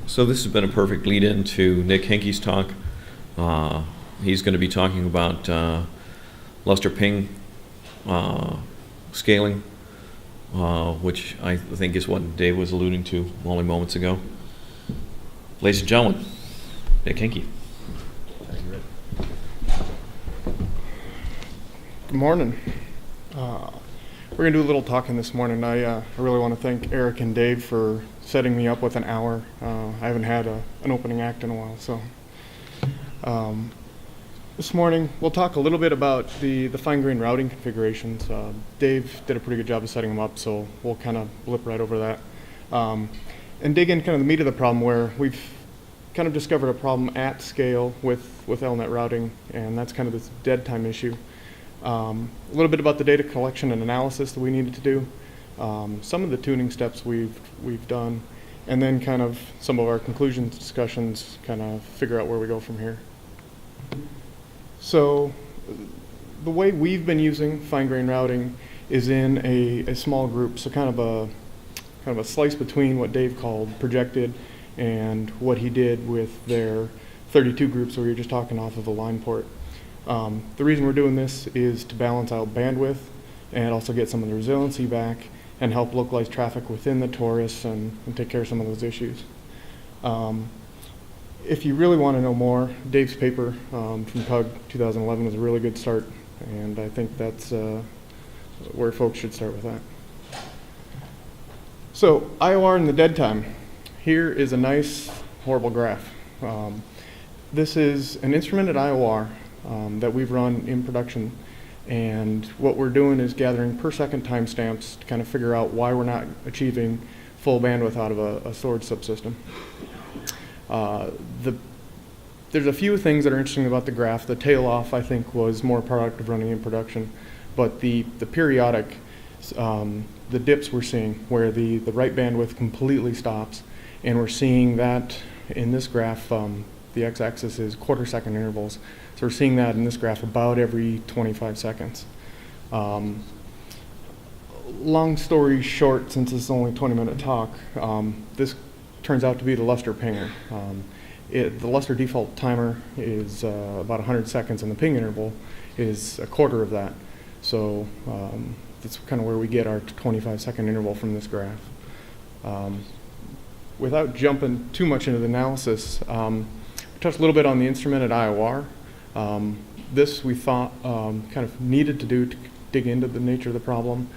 So this has been a perfect lead-in to Nick Henke's talk. He's going to be talking about Lustre Ping Scaling, which I think is what Dave was alluding to only moments ago. Ladies and gentlemen, Nick Henke. Good morning. We're going to do a little talking this morning. I really want to thank Eric and Dave for setting me up with an hour. I haven't had an opening act in a while, so. This morning, we'll talk a little bit about the fine-grained routing configurations. Dave did a pretty good job of setting them up, so we'll kind of blip right over that. And dig in kind of the meat of the problem, where we've kind of discovered a problem at scale with LNet routing, and that's kind of this dead time issue. A little bit about the data collection and analysis that we needed to do, some of the tuning steps we've done, and then kind of some of our conclusions discussions, kind of figure out where we go from here. So the way we've been using fine-grained routing is in a small group, so kind of a slice between what Dave called projected and what he did with their 32 groups that we were just talking off of a line port. The reason we're doing this is to balance out bandwidth and also get some of the resiliency back and help localize traffic within the torus and take care of some of those issues. If you really want to know more, Dave's paper from CUG 2011 was a really good start, and I think that's where folks should start with that. So IOR and the dead time. Here is a nice, horrible graph. This is an instrumented IOR that we've run in production, and what we're doing is gathering per second timestamps to kind of figure out why we're not achieving full bandwidth out of a storage subsystem. There's a few things that are interesting about the graph. The tail off, I think, was more product of running in production, but the periodic, the dips we're seeing where the write bandwidth completely stops, and we're seeing that in this graph. The x-axis is quarter-second intervals. So we're seeing that in this graph about every 25 seconds. Long story short, since it's only a 20-minute talk, this turns out to be the Lustre pinger. The Lustre default timer is about 100 seconds, and the ping interval is a quarter of that. So that's kind of where we get our 25-second interval from this graph. Without jumping too much into the analysis, we touched a little bit on the instrumented IOR. This we thought kind of needed to do to dig into the nature of the problem.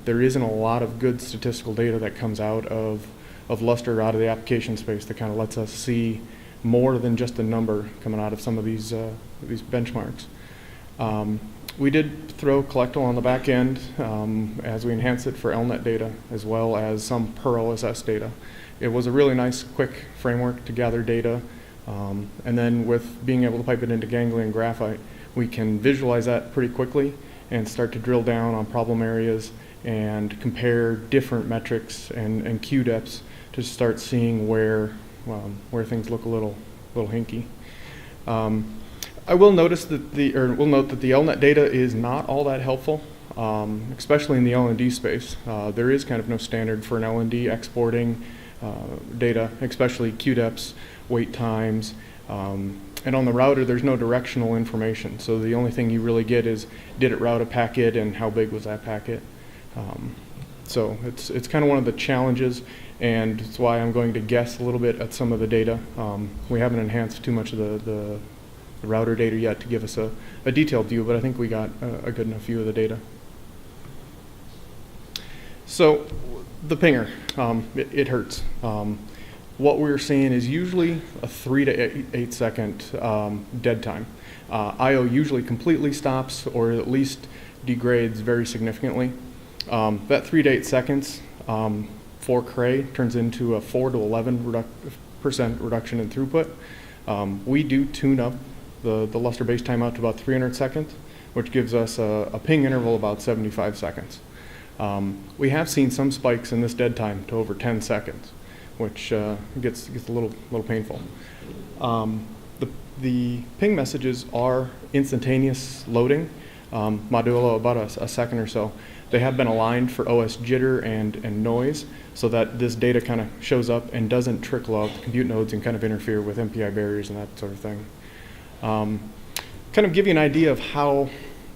There isn't a lot of good statistical data that comes out of Lustre, out of the application space, that kind of lets us see more than just a number coming out of some of these benchmarks. We did throw Collectile on the back end as we enhanced it for LNet data, as well as some per OSS data. It was a really nice, quick framework to gather data. And then with being able to pipe it into ganglion graphite, we can visualize that pretty quickly and start to drill down on problem areas and compare different metrics and Q depths to start seeing where things look a little hinky. I will notice that we'll note that the LNet data is not all that helpful, especially in the LND space. There is kind of no standard for an LND exporting data, especially Q depths, wait times, and on the router there's no directional information, so the only thing you really get is did it route a packet and how big was that packet. So it's kind of one of the challenges, and it's why I'm going to guess a little bit at some of the data. We haven't enhanced too much of the router data yet to give us a detailed view, but I think we got a good enough view of the data. So the pinger, it hurts. What we're seeing is usually a 3 to 8 second dead time. I/O usually completely stops or at least degrades very significantly. That 3 to 8 seconds for Cray turns into a 4 to 11% reduction in throughput. We do tune up the Lustre base timeout to about 300 seconds, which gives us a ping interval about 75 seconds. We have seen some spikes in this dead time to over 10 seconds, which gets a little painful. The ping messages are instantaneous loading, modulo about a second or so. They have been aligned for OS jitter and noise so that this data kind of shows up and doesn't trickle out the compute nodes and kind of interfere with MPI barriers and that sort of thing. Kind of give you an idea of how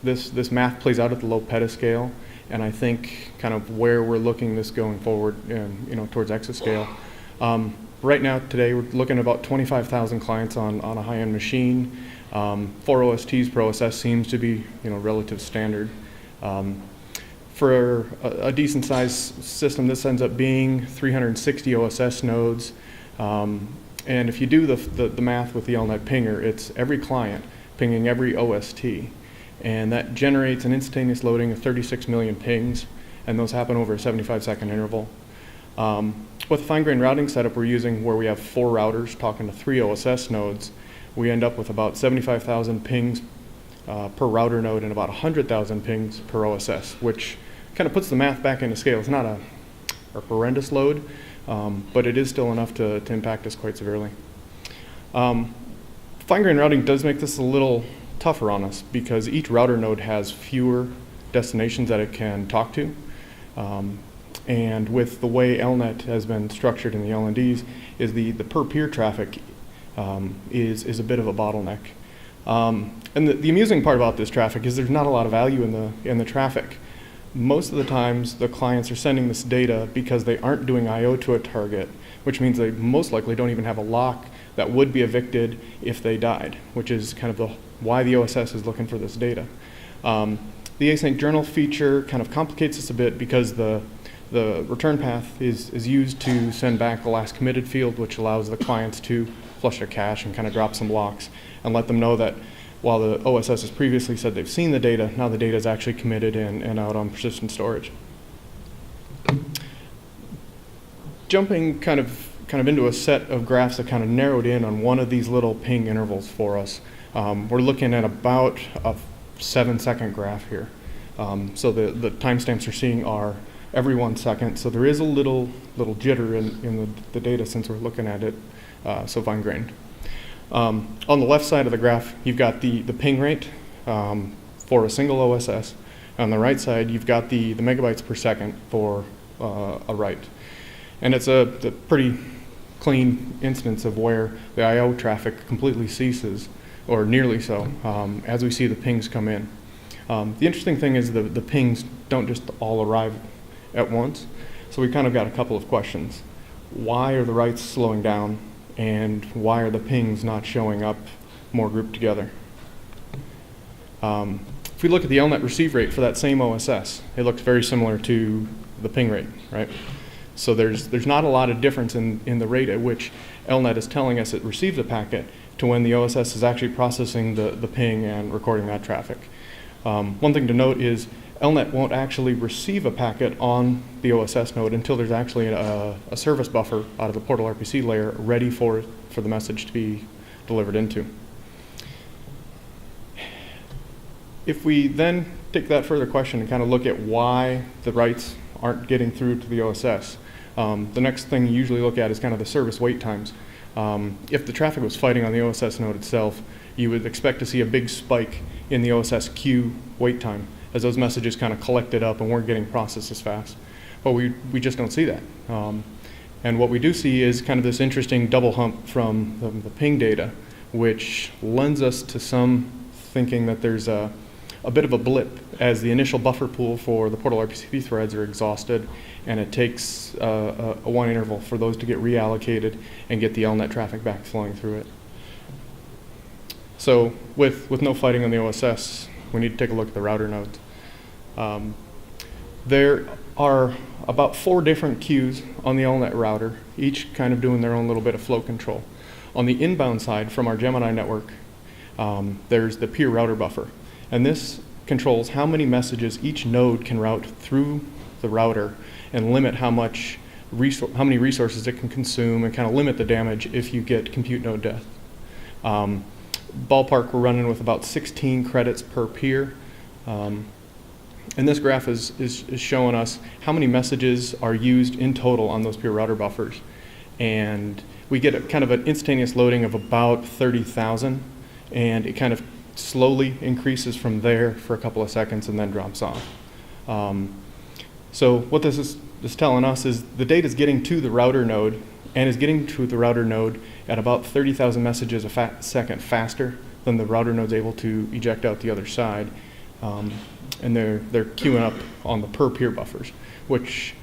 this math plays out at the low petascale, and I think kind of where we're looking this going forward, towards exascale. Right now, today, we're looking at about 25,000 clients on a high-end machine. 4 OSTs per OSS seems to be, relative standard. For a decent-sized system, this ends up being 360 OSS nodes. And if you do the math with the LNet pinger, it's every client pinging every OST. And that generates an instantaneous loading of 36 million pings, and those happen over a 75-second interval. With the fine-grained routing setup we're using, where we have 4 routers talking to 3 OSS nodes, we end up with about 75,000 pings per router node and about 100,000 pings per OSS, which kind of puts the math back into scale. It's not a horrendous load, but it is still enough to impact us quite severely. Fine-grained routing does make this a little tougher on us because each router node has fewer destinations that it can talk to. And with the way LNet has been structured in the LNDs, is the per-peer traffic is a bit of a bottleneck. And the amusing part about this traffic is there's not a lot of value in the traffic. Most of the times, the clients are sending this data because they aren't doing I/O to a target, which means they most likely don't even have a lock that would be evicted if they died, which is kind of why the OSS is looking for this data. The async journal feature kind of complicates this a bit because the return path is used to send back the last committed field, which allows the clients to flush their cache and kind of drop some blocks and let them know that while the OSS has previously said they've seen the data, now the data is actually committed and out on persistent storage. Jumping kind of into a set of graphs that kind of narrowed in on one of these little ping intervals for us. We're looking at about a 7-second graph here. So the timestamps we're seeing are every 1 second. So there is a little jitter in the data since we're looking at it so fine-grained. On the left side of the graph, you've got the ping rate for a single OSS. On the right side, you've got the megabytes per second for a write. And it's a pretty clean instance of where the I/O traffic completely ceases, or nearly so, as we see the pings come in. The interesting thing is the pings don't just all arrive at once. So we kind of got a couple of questions. Why are the writes slowing down? And why are the pings not showing up more grouped together? If we look at the LNet receive rate for that same OSS, it looks very similar to the ping rate, right? So there's not a lot of difference in the rate at which LNet is telling us it receives a packet to when the OSS is actually processing the ping and recording that traffic. One thing to note is LNet won't actually receive a packet on the OSS node until there's actually a service buffer out of the portal RPC layer ready for the message to be delivered into. If we then take that further question and kind of look at why the writes aren't getting through to the OSS, the next thing you usually look at is kind of the service wait times. If the traffic was fighting on the OSS node itself, you would expect to see a big spike in the OSS queue wait time as those messages kind of collected up and weren't getting processed as fast. But we just don't see that. And what we do see is kind of this interesting double hump from the ping data, which lends us to some thinking that there's a bit of a blip as the initial buffer pool for the portal RPC threads are exhausted, and it takes a one interval for those to get reallocated and get the LNet traffic back flowing through it. So with no fighting on the OSS, we need to take a look at the router nodes. There are about 4 different queues on the LNet router, each kind of doing their own little bit of flow control. On the inbound side from our Gemini network, there's the peer router buffer. And this controls how many messages each node can route through the router and limit how many resources it can consume and kind of limit the damage if you get compute node death. Ballpark, we're running with about 16 credits per peer. And this graph is showing us how many messages are used in total on those peer router buffers. And we get kind of an instantaneous loading of about 30,000, and it kind of slowly increases from there for a couple of seconds and then drops off. So what this is telling us is the data is getting to the router node and is getting to the router node at about 30,000 messages a second faster than the router node's able to eject out the other side. And they're queuing up on the per peer buffers, which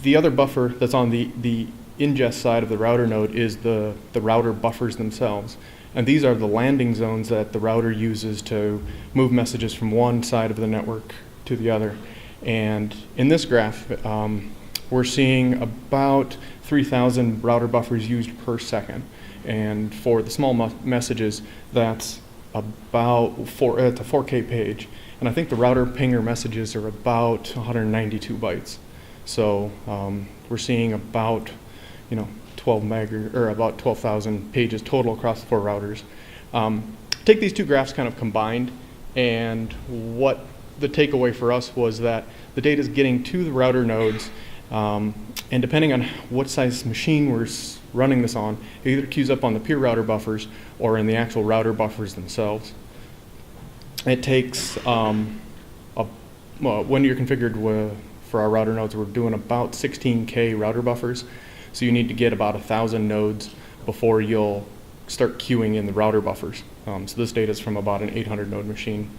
the other buffer that's on the ingest side of the router node is the router buffers themselves. And these are the landing zones that the router uses to move messages from one side of the network to the other. And in this graph, we're seeing about 3,000 router buffers used per second. And for the small messages, that's about it's a 4K page. And I think the router pinger messages are about 192 bytes. So we're seeing about 12 meg or about 12,000 pages total across the 4 routers. Take these two graphs kind of combined, and what the takeaway for us was that the data is getting to the router nodes, and depending on what size machine we're running this on, it either queues up on the peer router buffers or in the actual router buffers themselves. It takes, when you're configured for our router nodes, we're doing about 16K router buffers. So you need to get about 1,000 nodes before you'll start queuing in the router buffers. So this data is from about an 800 node machine.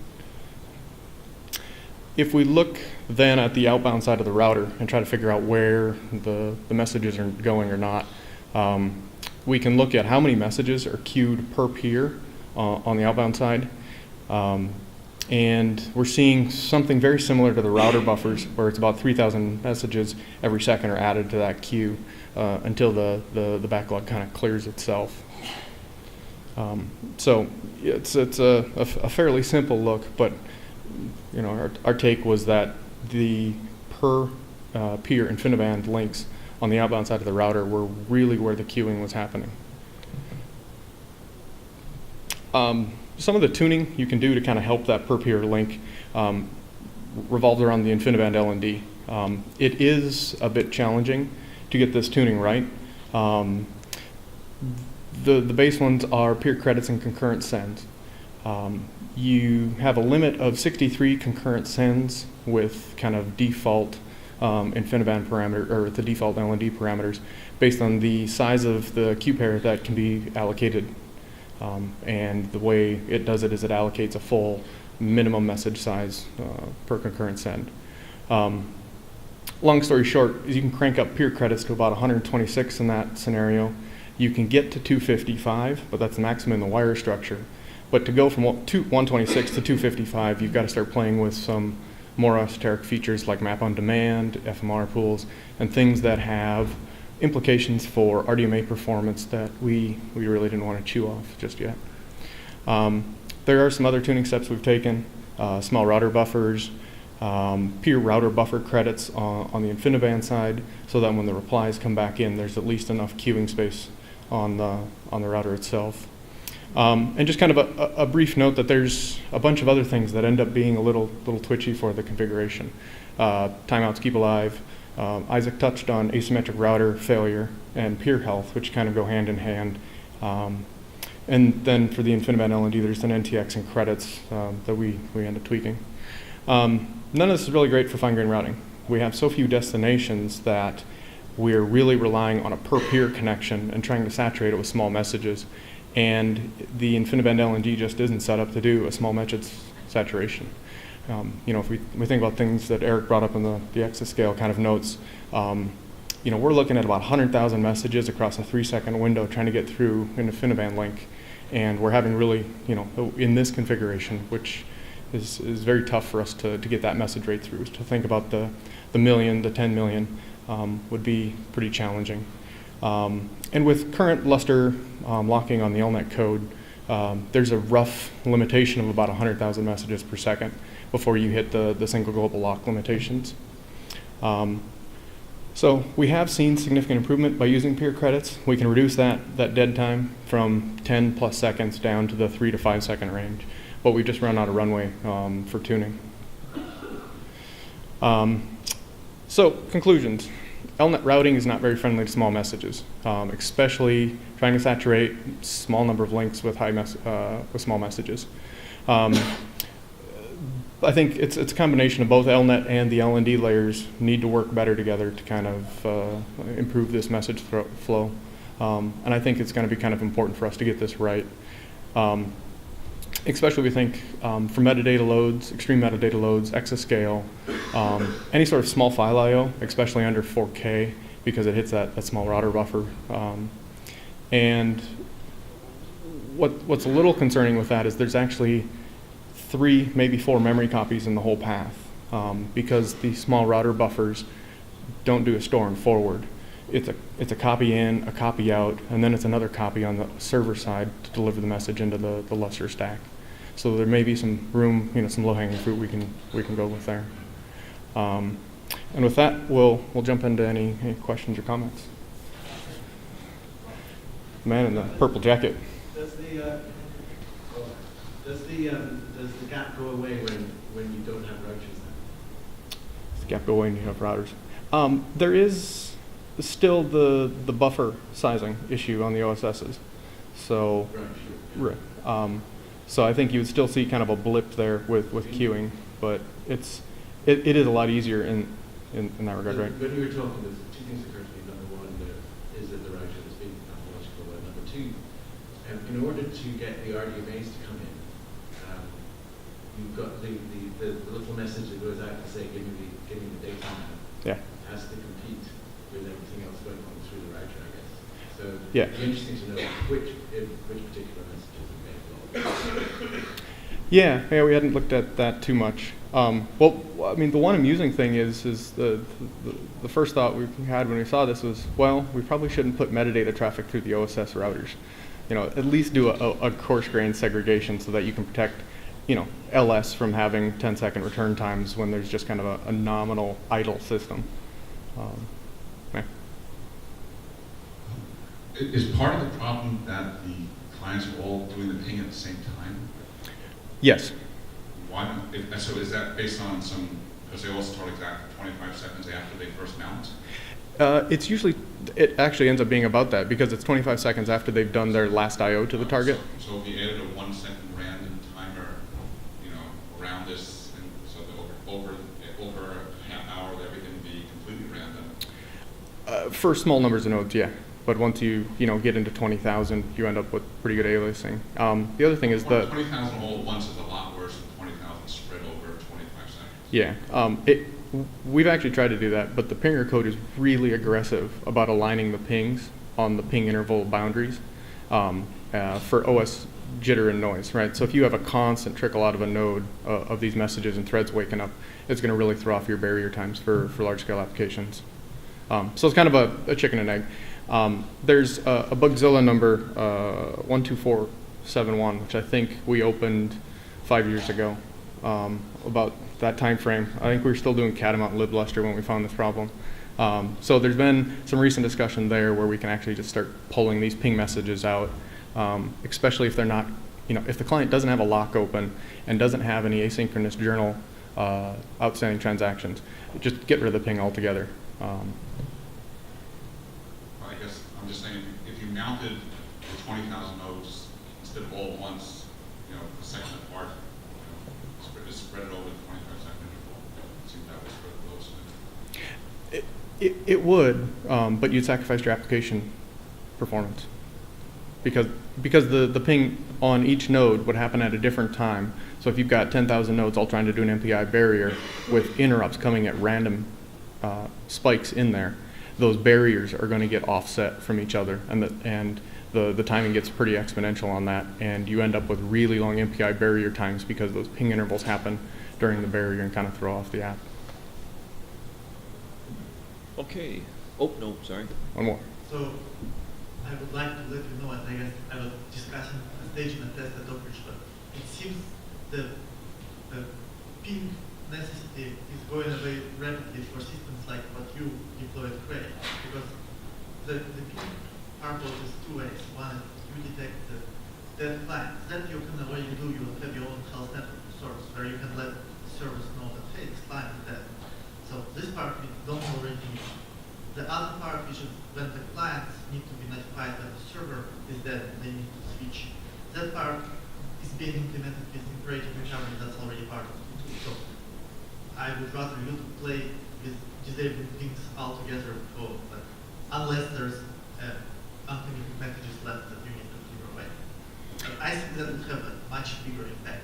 If we look then at the outbound side of the router and try to figure out where the messages are going or not, we can look at how many messages are queued per peer on the outbound side. And we're seeing something very similar to the router buffers, where it's about 3,000 messages every second are added to that queue until the backlog kind of clears itself. So it's a fairly simple look, but our take was that the per peer InfiniBand links on the outbound side of the router were really where the queuing was happening. Some of the tuning you can do to kind of help that per peer link revolves around the InfiniBand LND. It is a bit challenging to get this tuning right. The base ones are peer credits and concurrent sends. You have a limit of 63 concurrent sends with kind of default InfiniBand parameter, or the default LND parameters, based on the size of the queue pair that can be allocated. And the way it does it is it allocates a full minimum message size per concurrent send. Long story short, is you can crank up peer credits to about 126 in that scenario. You can get to 255, but that's the maximum in the wire structure. But to go from 126 to 255, you've got to start playing with some more esoteric features like map on demand, FMR pools, and things that have implications for RDMA performance that we really didn't want to chew off just yet. There are some other tuning steps we've taken, small router buffers, peer router buffer credits on the InfiniBand side, so that when the replies come back in, there's at least enough queuing space on the router itself. And just kind of a brief note that there's a bunch of other things that end up being a little twitchy for the configuration. Timeouts keep alive. Isaac touched on asymmetric router failure and peer health, which kind of go hand in hand. And then for the InfiniBand LND, there's an NTX and credits that we end up tweaking. None of this is really great for fine-grained routing. We have so few destinations that we're really relying on a per-peer connection and trying to saturate it with small messages. And the InfiniBand LND just isn't set up to do a small message saturation. If we think about things that Eric brought up in the exascale kind of notes, we're looking at about 100,000 messages across a 3-second window trying to get through an InfiniBand link. And we're having really, in this configuration, which is very tough for us to get that message rate through. To think about the million, the 10 million would be pretty challenging. And with current Lustre locking on the LNet code, there's a rough limitation of about 100,000 messages per second before you hit the single global lock limitations. So we have seen significant improvement by using peer credits. We can reduce that dead time from 10 plus seconds down to the 3 to 5 second range, but we've just run out of runway for tuning. So conclusions. LNet routing is not very friendly to small messages, especially trying to saturate small number of links with small messages. I think it's a combination of both LNet and the LND layers need to work better together to kind of improve this message flow. And I think it's going to be kind of important for us to get this right. Especially we think for metadata loads, extreme metadata loads, exascale, any sort of small file I/O, especially under 4K, because it hits that small router buffer. And what's a little concerning with that is there's actually 3, maybe 4 memory copies in the whole path, because the small router buffers don't do a store and forward. It's a copy in, a copy out, and then it's another copy on the server side to deliver the message into the Lustre stack. So there may be some room, some low-hanging fruit we can go with there. And with that, we'll jump into any questions or comments. Man in the purple jacket. Does the gap go away when you don't have routers then? Does the gap go away when you have routers? There is still the buffer sizing issue on the OSSs. So, Right, sure. So I think you would still see kind of a blip there with queuing, but it is a lot easier in that regard, right? When you were talking, there's 2 things occur to me. Number 1, is that the router is being pathological, and number 2, in order to get the RDMAs to come in, you've got the little message that goes out to say, give me the data now. Yeah. Has to compete with everything else going on through the router, I guess. So Yeah. it'd be interesting to know which particular messages are made. Yeah, we hadn't looked at that too much. Well, I mean, the one amusing thing is the first thought we had when we saw this was, well, we probably shouldn't put metadata traffic through the OSS routers. At least do a coarse grain segregation so that you can protect, LS from having 10-second return times when there's just kind of a nominal idle system. Yeah. Is part of the problem that the clients are all doing the ping at the same time? Yes. Why not? So is that based on some, because they all start exactly 25 seconds after they first mount? It actually ends up being about that because it's 25 seconds after they've done their last I/O to the target. So if you added a 1-second random timer, around this, and so that over a half hour, everything would be completely random. For small numbers of nodes, yeah. But once you get into 20,000, you end up with pretty good aliasing. The other thing is 20,000 all at once is a lot worse than 20,000 spread over 25 seconds. Yeah. We've actually tried to do that, but the pinger code is really aggressive about aligning the pings on the ping interval boundaries for OS jitter and noise, right? So if you have a constant trickle out of a node of these messages and threads waking up, it's going to really throw off your barrier times for large-scale applications. So it's kind of a chicken and egg. There's a Bugzilla number, 12471, which I think we opened 5 years ago, about that time frame. I think we were still doing catamount and libluster when we found this problem. So there's been some recent discussion there where we can actually just start pulling these ping messages out, especially if they're not, if the client doesn't have a lock open and doesn't have any asynchronous journal outstanding transactions, just get rid of the ping altogether. I guess I'm just saying, if you mounted the 20,000 nodes instead of all at once, a second apart, spread it over the 25-second interval, it seems that would spread the loads. It would, but you'd sacrifice your application performance because the ping on each node would happen at a different time. So if you've got 10,000 nodes all trying to do an MPI barrier with interrupts coming at random spikes in there, those barriers are going to get offset from each other, and the timing gets pretty exponential on that, and you end up with really long MPI barrier times because those ping intervals happen during the barrier and kind of throw off the app. Okay. Oh, no, sorry. One more. So I would like to let you know, and I guess I was discussing the staging and test at Oakridge, but it seems the ping necessity is going away rapidly for systems like what you deployed Cray, because the ping purpose is 2 ways. One is you detect the dead clients. That you can already do. You have your own health network source where you can let the service know that, hey, this client is dead. So this part we don't already need. The other part, which is when the clients need to be notified that the server is dead and they need to switch. That part is being implemented with integrated recovery. That's already part of it too. So unless there's uncommitted messages left that you need to clear away. But I think that would have a much bigger impact.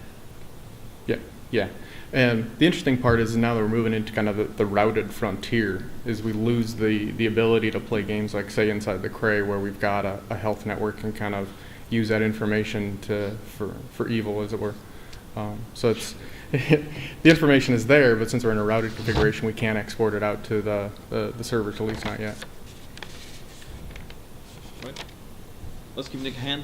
Yeah, yeah. And the interesting part is now that we're moving into kind of the routed frontier, is we lose the ability to play games like, say, inside the Cray, where we've got a health network and kind of use that information for evil, as it were. So it's the information is there, but since we're in a routed configuration, we can't export it out to the servers, at least not yet. Right. Let's give Nick a hand.